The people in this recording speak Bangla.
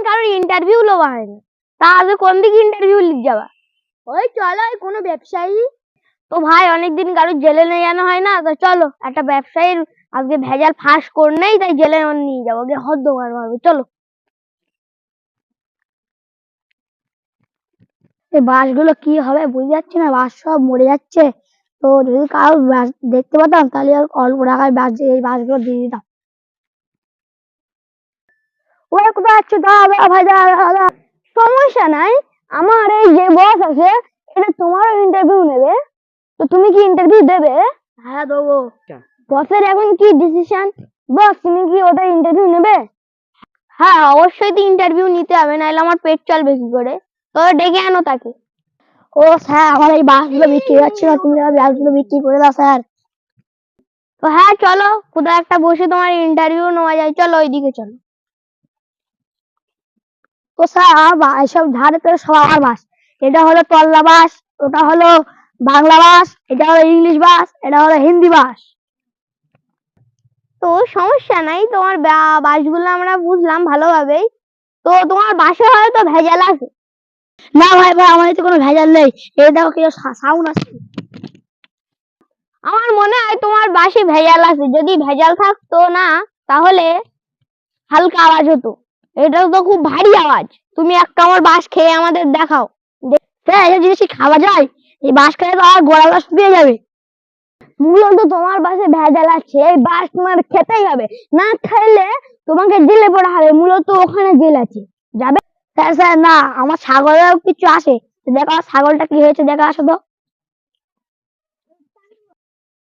কারোর ইন্টারভিউ লওয়া হয়নি, তা আজকে কোন দিকে ইন্টারভিউ লিখে যাবা? ওই চলো কোনো ব্যবসায়ী। তো ভাই অনেকদিন কারোর জেলে নিয়ে জানো হয় না, তো চলো একটা ব্যবসায়ীর আজকে ভেজাল ফাঁস করে নেই, তাই জেলে নিয়ে যাবো, আগে হদ্দ মারবো, চলো। এই বাসগুলো কি হবে বুঝতে যাচ্ছি না, বাস সব মরে যাচ্ছে। তো যদি কারো বাস দেখতে পেতাম তাহলে আর অল্প টাকায় বাস এই বাসগুলো দিয়ে দিতাম। ওরা কোথায় যাচ্ছে? দাঁড়া ভাই, দাঁড়া। সমস্যা নাই, আমার এই যে বস আছে এটা তোমারও ইন্টারভিউ নেবে, তো তুমি কি ইন্টারভিউ দেবে? হ্যাঁ দেবো। বসের এখন কি ডিসিশন? বস তুমি কি ওদের ইন্টারভিউ নেবে? হ্যাঁ অবশ্যই তো ইন্টারভিউ নিতে হবে, নাহলে আমার পেট চলবে কি করে। তো ডেকে আনো তাকে। ও স্যার, আমার এই বাসগুলো বিক্রি হচ্ছে না, তুমি আমার বাসগুলো বিক্রি করে দাও স্যার। তো হ্যাঁ চলো, কোথাও একটা বসে তোমার ইন্টারভিউ নেওয়া যায়, চলো ওইদিকে চলো। তো স্যার আমার এইসব ধারে তো সব আমার বাস। এটা হলো তল্লা বাস, ওটা হলো বাংলা বাস, এটা হলো ইংলিশ বাস, এটা হলো হিন্দি বাস। তো সমস্যা নাই, তোমার বাসগুলো আমরা বুঝলাম ভালোভাবেই, তো তোমার বাসে হয়তো ভেজাল আছে। না ভাই ভাই, আমার এতে কোনো ভেজাল নেই। এই দেখো কি সাউন্ড আছে। আমার মনে হয় তোমার বাসে ভেজাল আছে, যদি ভেজাল থাকতো না তাহলে হালকা আওয়াজ হতো, এটা তো খুব ভারী আওয়াজ। তুমি একটা আমার বাস খেয়ে আমাদের দেখাও। স্যার এই জিনিস কি খাওয়া যায়? এই বাস খেলে তো আমার গলা শুকিয়ে যাবে। মূলত তোমার বাসে ভেজাল আছে, এই বাস তোমার খেতেই হবে, না খাইলে তোমাকে জেলে পড়া হবে, মূলত ওখানে জেল আছে, যাবে? স্যার স্যার না, আমার ছাগলেও কিছু আসে। দেখো ছাগলটা কি হয়েছে, দেখা আসো তো।